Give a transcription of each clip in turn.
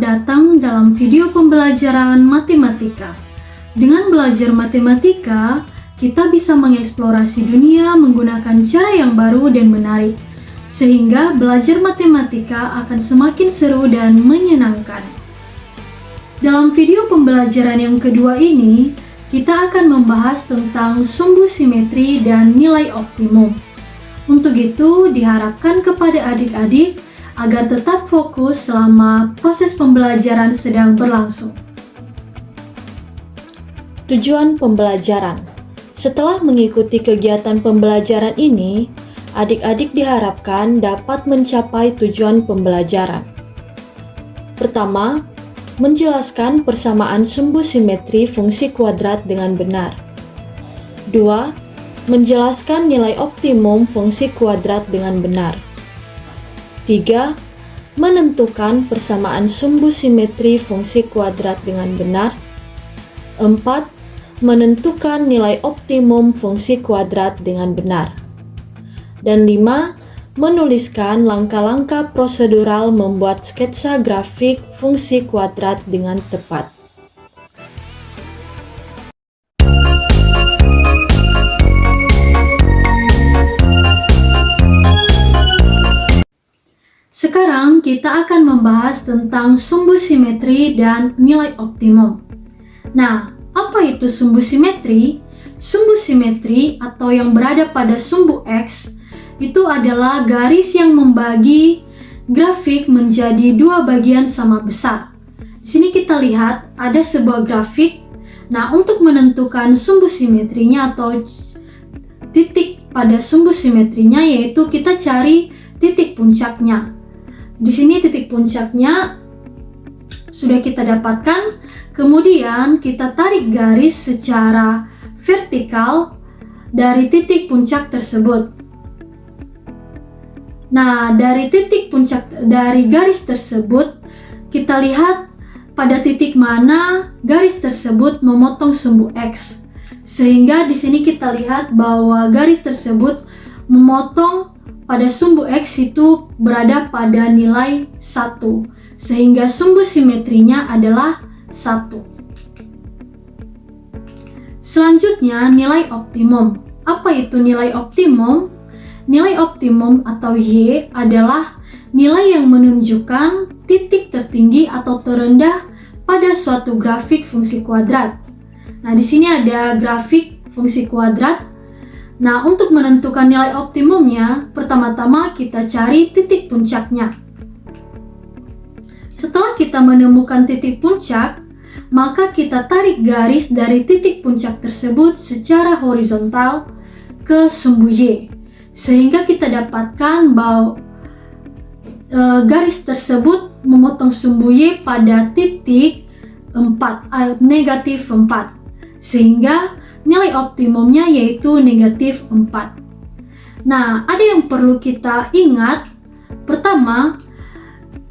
datang dalam video pembelajaran matematika. Dengan belajar matematika, kita bisa mengeksplorasi dunia menggunakan cara yang baru dan menarik, sehingga belajar matematika akan semakin seru dan menyenangkan. Dalam video pembelajaran yang kedua ini, kita akan membahas tentang sumbu simetri dan nilai optimum. Untuk itu, diharapkan kepada adik-adik agar tetap fokus selama proses pembelajaran sedang berlangsung. Tujuan pembelajaran. Setelah mengikuti kegiatan pembelajaran ini, adik-adik diharapkan dapat mencapai tujuan pembelajaran. Pertama, menjelaskan persamaan sumbu simetri fungsi kuadrat dengan benar. 2. Menjelaskan nilai optimum fungsi kuadrat dengan benar. 3. Menentukan persamaan sumbu simetri fungsi kuadrat dengan benar. 4. Menentukan nilai optimum fungsi kuadrat dengan benar. Dan 5. Menuliskan langkah-langkah prosedural membuat sketsa grafik fungsi kuadrat dengan tepat. Sekarang kita akan membahas tentang sumbu simetri dan nilai optimum. Nah, apa itu sumbu simetri? Sumbu simetri atau yang berada pada sumbu X itu adalah garis yang membagi grafik menjadi dua bagian sama besar. Di sini kita lihat ada sebuah grafik. Nah, untuk menentukan sumbu simetrinya atau titik pada sumbu simetrinya, yaitu kita cari titik puncaknya. Di sini titik puncaknya sudah kita dapatkan, kemudian kita tarik garis secara vertikal dari titik puncak tersebut. Nah, dari titik puncak dari garis tersebut, kita lihat pada titik mana garis tersebut memotong sumbu X. Sehingga di sini kita lihat bahwa garis tersebut memotong pada sumbu X itu berada pada nilai 1, sehingga sumbu simetrinya adalah 1. Selanjutnya, nilai optimum. Apa itu nilai optimum? Nilai optimum atau Y adalah nilai yang menunjukkan titik tertinggi atau terendah pada suatu grafik fungsi kuadrat. Nah, di sini ada grafik fungsi kuadrat. Nah, untuk menentukan nilai optimumnya, pertama-tama kita cari titik puncaknya. Setelah kita menemukan titik puncak, maka kita tarik garis dari titik puncak tersebut secara horizontal ke sumbu Y. Sehingga kita dapatkan bahwa garis tersebut memotong sumbu Y pada titik negatif 4. Sehingga nilai optimumnya yaitu negatif 4. Nah, ada yang perlu kita ingat. Pertama,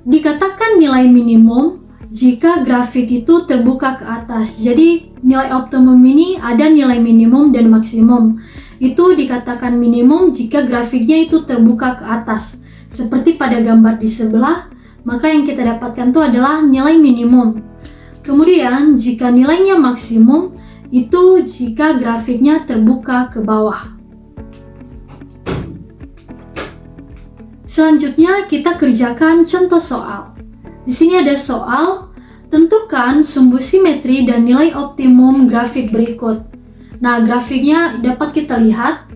dikatakan nilai minimum jika grafik itu terbuka ke atas. Jadi, nilai optimum ini ada nilai minimum dan maksimum. Itu dikatakan minimum jika grafiknya itu terbuka ke atas. Seperti pada gambar di sebelah, maka yang kita dapatkan itu adalah nilai minimum. Kemudian, jika nilainya maksimum, itu jika grafiknya terbuka ke bawah. Selanjutnya kita kerjakan contoh soal. Di sini ada soal, tentukan sumbu simetri dan nilai optimum grafik berikut. Nah, grafiknya dapat kita lihat.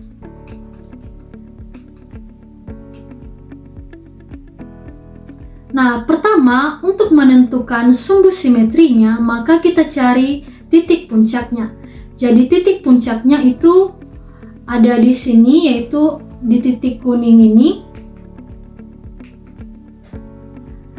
Nah, pertama, untuk menentukan sumbu simetrinya, maka kita cari titik puncaknya. Jadi titik puncaknya itu ada di sini, yaitu di titik kuning ini.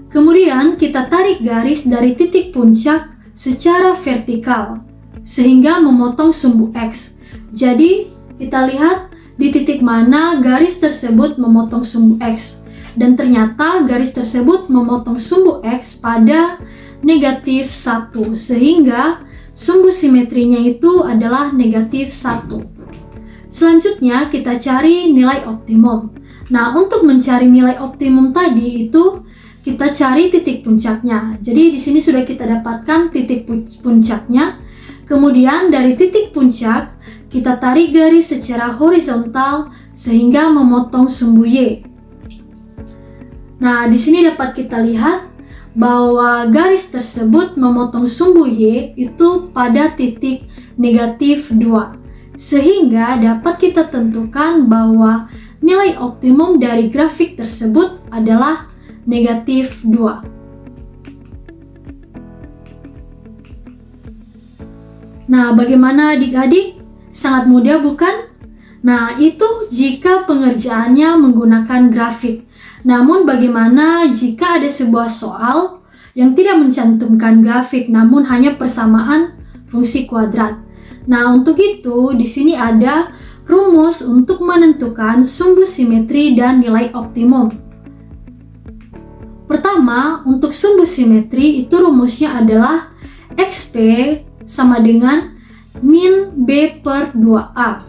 Kemudian kita tarik garis dari titik puncak secara vertikal sehingga memotong sumbu X. Jadi kita lihat di titik mana garis tersebut memotong sumbu X. Dan ternyata garis tersebut memotong sumbu X pada negatif 1, sehingga sumbu simetrinya itu adalah negatif 1. Selanjutnya kita cari nilai optimum. Nah, untuk mencari nilai optimum tadi itu kita cari titik puncaknya. Jadi di sini sudah kita dapatkan titik puncaknya. Kemudian dari titik puncak, kita tarik garis secara horizontal sehingga memotong sumbu Y. Nah, di sini dapat kita lihat bahwa garis tersebut memotong sumbu Y itu pada titik negatif 2. Sehingga dapat kita tentukan bahwa nilai optimum dari grafik tersebut adalah negatif 2. Nah, bagaimana adik-adik? Sangat mudah bukan? Nah, itu jika pengerjaannya menggunakan grafik. Namun bagaimana jika ada sebuah soal yang tidak mencantumkan grafik namun hanya persamaan fungsi kuadrat? Nah, untuk itu di sini ada rumus untuk menentukan sumbu simetri dan nilai optimum. Pertama, untuk sumbu simetri itu rumusnya adalah XP sama dengan min B per 2A.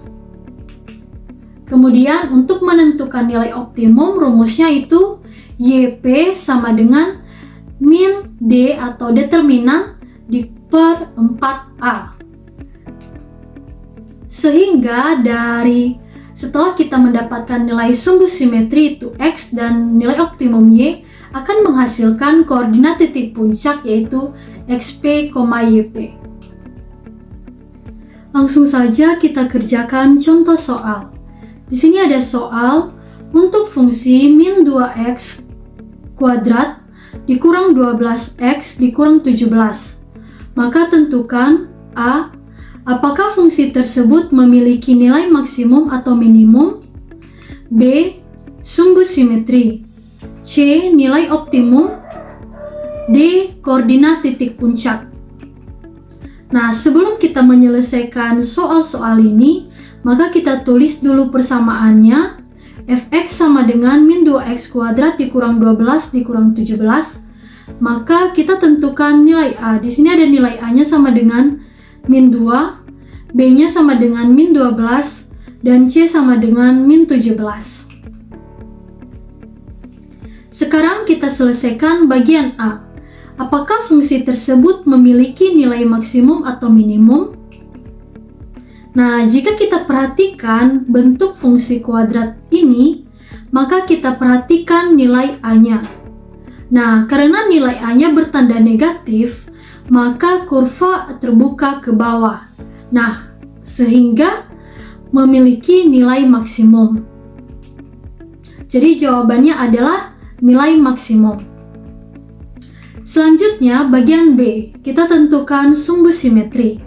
Kemudian untuk menentukan nilai optimum rumusnya itu YP sama dengan min D atau determinan di per 4A. Sehingga setelah kita mendapatkan nilai sumbu simetri itu X dan nilai optimum Y akan menghasilkan koordinat titik puncak yaitu XP, YP. Langsung saja kita kerjakan contoh soal. Di sini ada soal untuk fungsi min 2x kuadrat dikurang 12x dikurang 17. Maka tentukan A. Apakah fungsi tersebut memiliki nilai maksimum atau minimum? B. Sumbu simetri. C. Nilai optimum. D. Koordinat titik puncak. Nah, sebelum kita menyelesaikan soal-soal ini, maka kita tulis dulu persamaannya. Fx sama dengan min 2x kuadrat dikurang 12 dikurang 17. Maka kita tentukan nilai A. Di sini ada nilai A-nya sama dengan min 2, B-nya sama dengan min 12, dan C sama dengan min 17. Sekarang kita selesaikan bagian A. Apakah fungsi tersebut memiliki nilai maksimum atau minimum? Nah, jika kita perhatikan bentuk fungsi kuadrat ini, maka kita perhatikan nilai A-nya. Nah, karena nilai A-nya bertanda negatif, maka kurva terbuka ke bawah. Nah, sehingga memiliki nilai maksimum. Jadi jawabannya adalah nilai maksimum. Selanjutnya bagian B, kita tentukan sumbu simetri.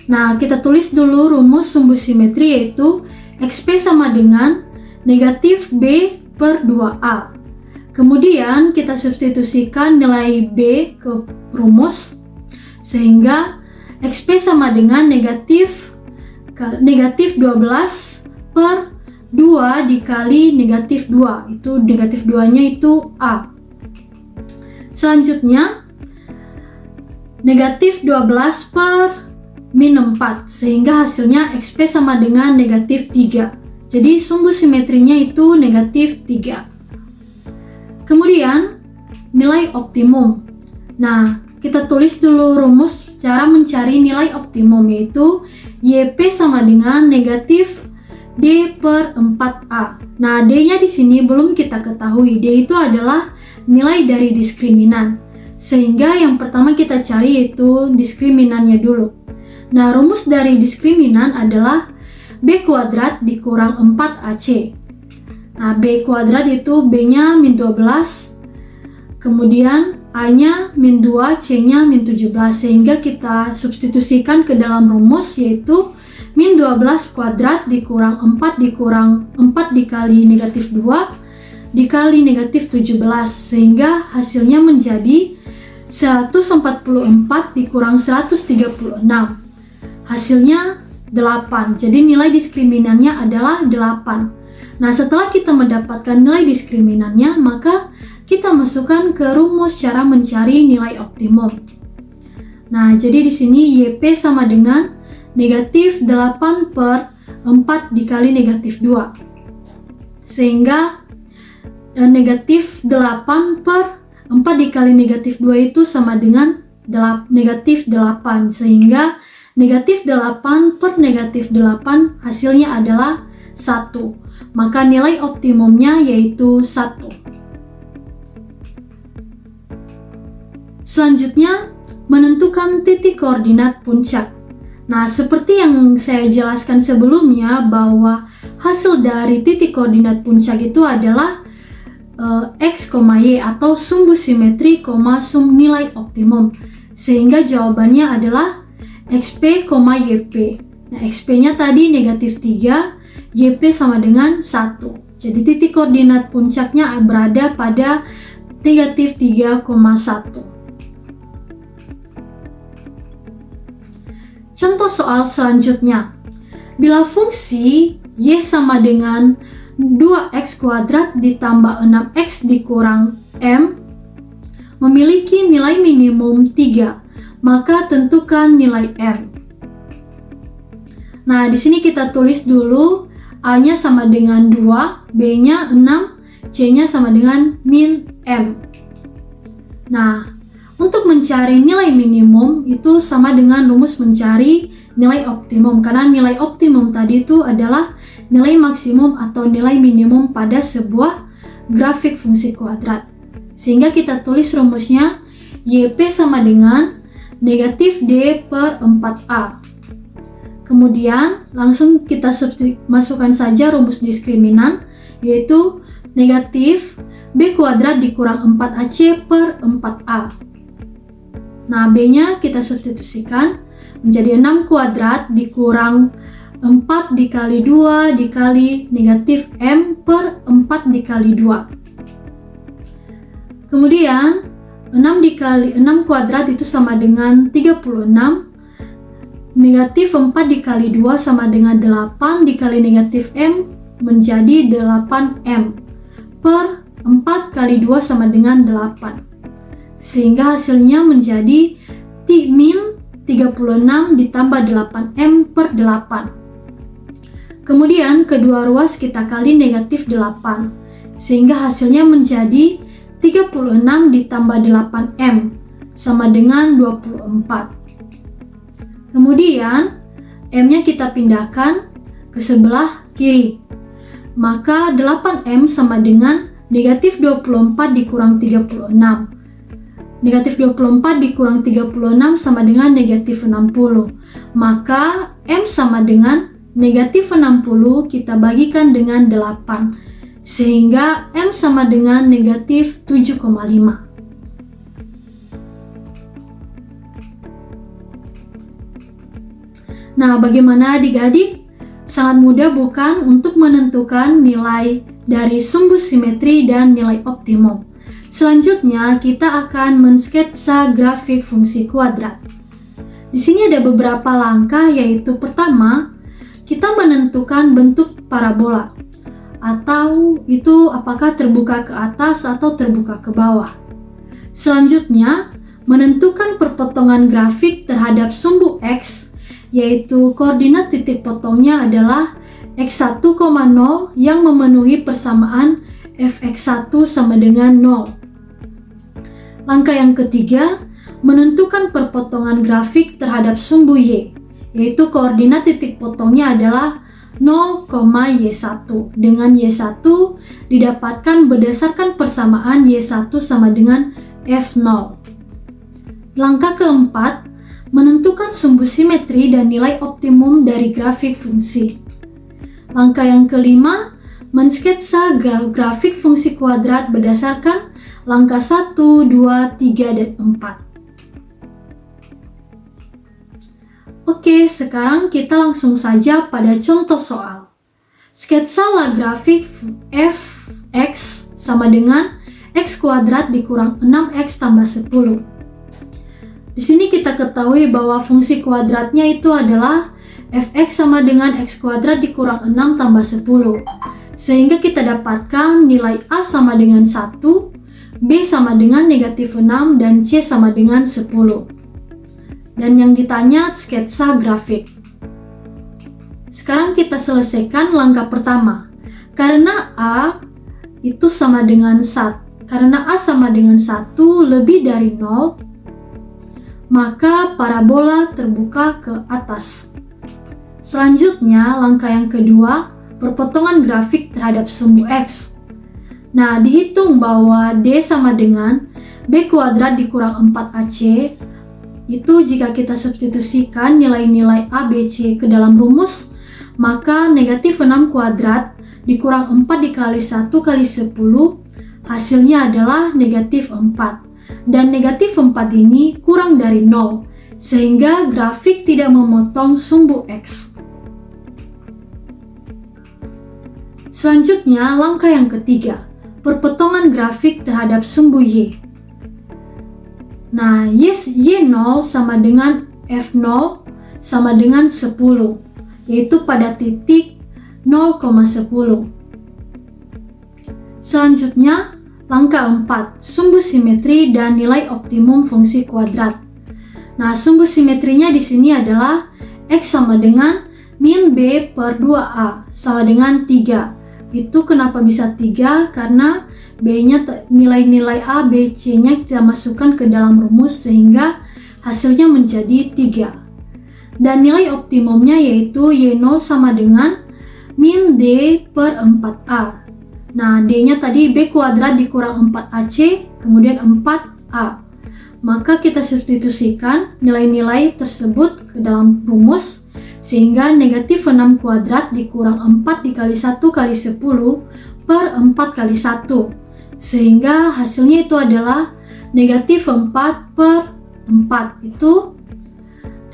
Nah, kita tulis dulu rumus sumbu simetri yaitu XP sama dengan negatif B per 2A. Kemudian kita substitusikan nilai B ke rumus sehingga XP sama dengan negatif 12 per 2 dikali negatif 2. Itu negatif 2-nya itu A. Selanjutnya negatif 12 per min 4 sehingga hasilnya XP sama dengan negatif 3. Jadi sumbu simetrinya itu negatif 3. Kemudian nilai optimum. Nah, kita tulis dulu rumus cara mencari nilai optimum yaitu YP sama dengan negatif D per 4A. Nah, D-nya di sini belum kita ketahui. D itu adalah nilai dari diskriminan. Sehingga yang pertama kita cari yaitu diskriminannya dulu. Nah, rumus dari diskriminan adalah B kuadrat dikurang 4AC. Nah, B kuadrat itu B-nya min 12, kemudian A-nya min 2, C-nya min 17, sehingga kita substitusikan ke dalam rumus yaitu min 12 kuadrat dikurang 4 dikurang 4 dikali negatif 2 dikali negatif 17, sehingga hasilnya menjadi 144 dikurang 136. Hasilnya 8, jadi nilai diskriminannya adalah 8. Nah, setelah kita mendapatkan nilai diskriminannya, maka kita masukkan ke rumus cara mencari nilai optimum. Nah, jadi di sini YP sama dengan negatif 8 per 4 dikali negatif 2. Sehingga negatif 8 per 4 dikali negatif 2 itu sama dengan negatif 8, sehingga negatif 8 per negatif 8 hasilnya adalah 1. Maka nilai optimumnya yaitu 1. Selanjutnya, menentukan titik koordinat puncak. Nah, seperti yang saya jelaskan sebelumnya bahwa hasil dari titik koordinat puncak itu adalah X, Y atau sumbu simetri, sum nilai optimum. Sehingga jawabannya adalah XP, YP. Nah, XP-nya tadi negatif 3, YP sama dengan 1. Jadi titik koordinat puncaknya berada pada negatif 3,1. Contoh soal selanjutnya. Bila fungsi Y sama dengan 2x kuadrat ditambah 6x dikurang M memiliki nilai minimum 3, maka tentukan nilai M. Nah, di sini kita tulis dulu A-nya sama dengan 2, B-nya 6, C-nya sama dengan min M. Nah, untuk mencari nilai minimum itu sama dengan rumus mencari nilai optimum, karena nilai optimum tadi itu adalah nilai maksimum atau nilai minimum pada sebuah grafik fungsi kuadrat. Sehingga kita tulis rumusnya YP sama dengan negatif D per 4A. Kemudian langsung kita masukkan saja rumus diskriminan, yaitu negatif B kuadrat dikurang 4AC per 4A. Nah, B-nya kita substitusikan menjadi 6 kuadrat dikurang 4 dikali 2 dikali negatif M per 4 dikali 2. Kemudian 6 kuadrat itu sama dengan 36. Negatif 4 dikali 2 sama dengan 8 dikali negatif M menjadi 8M per 4 kali 2 sama dengan 8. Sehingga hasilnya menjadi min 36 ditambah 8M per 8. Kemudian kedua ruas kita kali negatif 8. Sehingga hasilnya menjadi 36 ditambah 8M sama dengan 24. Kemudian M-nya kita pindahkan ke sebelah kiri. Maka 8M sama dengan negatif 24 dikurang 36. Negatif 24 dikurang 36 sama dengan negatif 60. Maka M sama dengan negatif 60 kita bagikan dengan 8. Sehingga M sama dengan negatif 7,5. Nah, bagaimana adik-adik? Sangat mudah bukan untuk menentukan nilai dari sumbu simetri dan nilai optimum. Selanjutnya, kita akan mensketsa grafik fungsi kuadrat. Di sini ada beberapa langkah, yaitu pertama, kita menentukan bentuk parabola, atau itu apakah terbuka ke atas atau terbuka ke bawah. Selanjutnya, menentukan perpotongan grafik terhadap sumbu X, yaitu koordinat titik potongnya adalah X1, 0 yang memenuhi persamaan Fx1 sama dengan 0. Langkah yang ketiga, menentukan perpotongan grafik terhadap sumbu Y, yaitu koordinat titik potongnya adalah 0, Y1, dengan Y1 didapatkan berdasarkan persamaan Y1 sama dengan F0. Langkah keempat, menentukan sumbu simetri dan nilai optimum dari grafik fungsi. Langkah yang kelima, mensketsa grafik fungsi kuadrat berdasarkan langkah 1, 2, 3, dan 4. Oke, sekarang kita langsung saja pada contoh soal. Sketsalah grafik fx sama dengan x kuadrat dikurang 6x tambah 10. Di sini kita ketahui bahwa fungsi kuadratnya itu adalah fx sama dengan x kuadrat dikurang 6 tambah 10. Sehingga kita dapatkan nilai A sama dengan 1, B sama dengan negatif 6, dan C sama dengan 10. Dan yang ditanya sketsa grafik. Sekarang kita selesaikan langkah pertama. Karena A itu sama dengan 1, karena A sama dengan 1 lebih dari 0, maka parabola terbuka ke atas. Selanjutnya, langkah yang kedua, perpotongan grafik terhadap sumbu X. Nah, dihitung bahwa D sama dengan B kuadrat dikurang 4AC. Itu jika kita substitusikan nilai-nilai A, B, C ke dalam rumus, maka negatif 6 kuadrat dikurang 4 dikali 1 kali 10, hasilnya adalah negatif 4. Dan negatif 4 ini kurang dari 0, sehingga grafik tidak memotong sumbu X. Selanjutnya, langkah yang ketiga, perpotongan grafik terhadap sumbu Y. Nah, Y0 sama dengan F0 sama dengan 10, yaitu pada titik 0,10. Selanjutnya, langkah 4, sumbu simetri dan nilai optimum fungsi kuadrat. Nah, sumbu simetrinya di sini adalah X sama dengan min B per 2A sama dengan 3. Itu kenapa bisa 3? Karena B-nya nilai-nilai A, B, C-nya kita masukkan ke dalam rumus sehingga hasilnya menjadi 3. Dan nilai optimumnya yaitu Y0 sama dengan min D per 4A. Nah, D-nya tadi B kuadrat dikurang 4AC, kemudian 4A. Maka kita substitusikan nilai-nilai tersebut ke dalam rumus, sehingga negatif 6 kuadrat dikurang 4 dikali 1 kali 10 per 4 kali 1. Sehingga hasilnya itu adalah negatif 4 per 4. Itu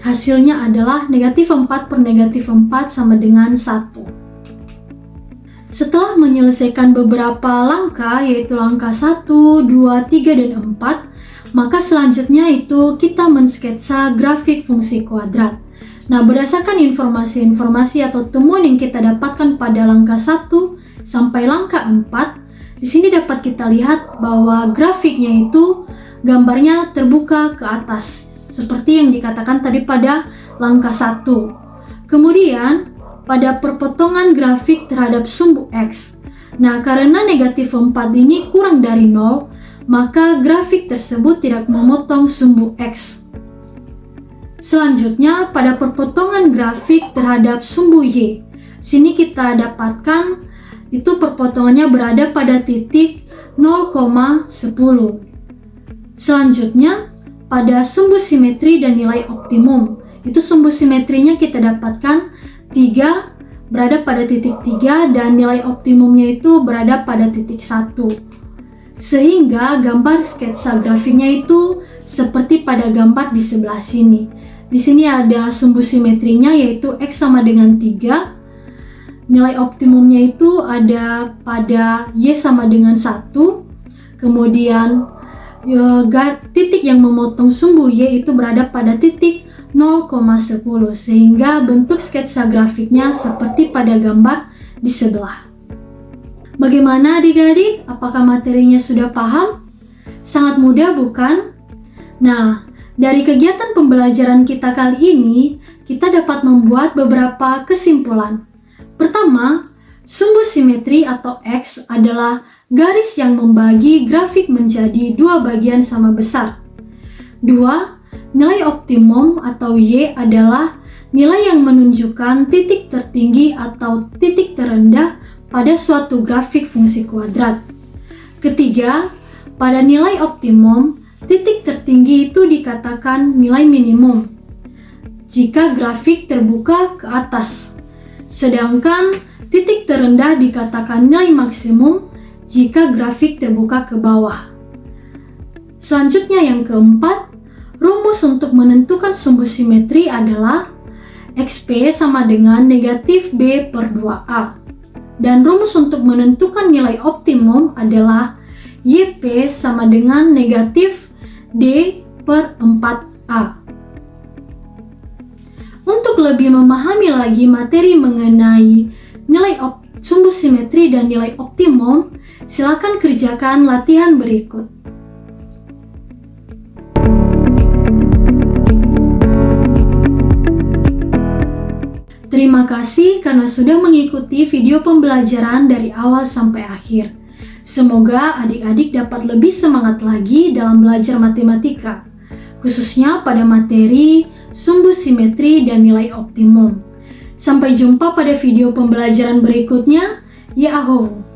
hasilnya adalah negatif 4 per negatif 4 sama dengan 1. Setelah menyelesaikan beberapa langkah, yaitu langkah 1, 2, 3, dan 4, maka selanjutnya itu kita mensketsa grafik fungsi kuadrat. Nah, berdasarkan informasi-informasi atau temuan yang kita dapatkan pada langkah 1 sampai langkah 4, di sini dapat kita lihat bahwa grafiknya itu gambarnya terbuka ke atas, seperti yang dikatakan tadi pada langkah 1. Kemudian, pada perpotongan grafik terhadap sumbu X. Nah, karena negatif 4 ini kurang dari 0, maka grafik tersebut tidak memotong sumbu X. Selanjutnya, pada perpotongan grafik terhadap sumbu Y. Sini kita dapatkan itu perpotongannya berada pada titik 0,10. Selanjutnya, pada sumbu simetri dan nilai optimum. Itu sumbu simetrinya kita dapatkan 3 berada pada titik 3 dan nilai optimumnya itu berada pada titik 1. Sehingga gambar sketsa grafiknya itu seperti pada gambar di sebelah sini. Di sini ada sumbu simetrinya yaitu X sama dengan 3. Nilai optimumnya itu ada pada Y sama dengan 1. Kemudian titik yang memotong sumbu Y itu berada pada titik 0,10. Sehingga bentuk sketsa grafiknya seperti pada gambar di sebelah. Bagaimana adik-adik? Apakah materinya sudah paham? Sangat mudah bukan? Nah, dari kegiatan pembelajaran kita kali ini, kita dapat membuat beberapa kesimpulan. Pertama, sumbu simetri atau X adalah garis yang membagi grafik menjadi dua bagian sama besar. 2. Nilai optimum atau Y adalah nilai yang menunjukkan titik tertinggi atau titik terendah pada suatu grafik fungsi kuadrat. Ketiga, pada nilai optimum, titik tertinggi itu dikatakan nilai minimum jika grafik terbuka ke atas. Sedangkan titik terendah dikatakan nilai maksimum jika grafik terbuka ke bawah. Selanjutnya yang keempat, rumus untuk menentukan sumbu simetri adalah XP sama dengan negatif B per 2A. Dan rumus untuk menentukan nilai optimum adalah YP sama dengan negatif D per 4A. Untuk lebih memahami lagi materi mengenai nilai sumbu simetri dan nilai optimum, silakan kerjakan latihan berikut. Terima kasih karena sudah mengikuti video pembelajaran dari awal sampai akhir. Semoga adik-adik dapat lebih semangat lagi dalam belajar matematika, khususnya pada materi sumbu simetri dan nilai optimum. Sampai jumpa pada video pembelajaran berikutnya. Yahoo!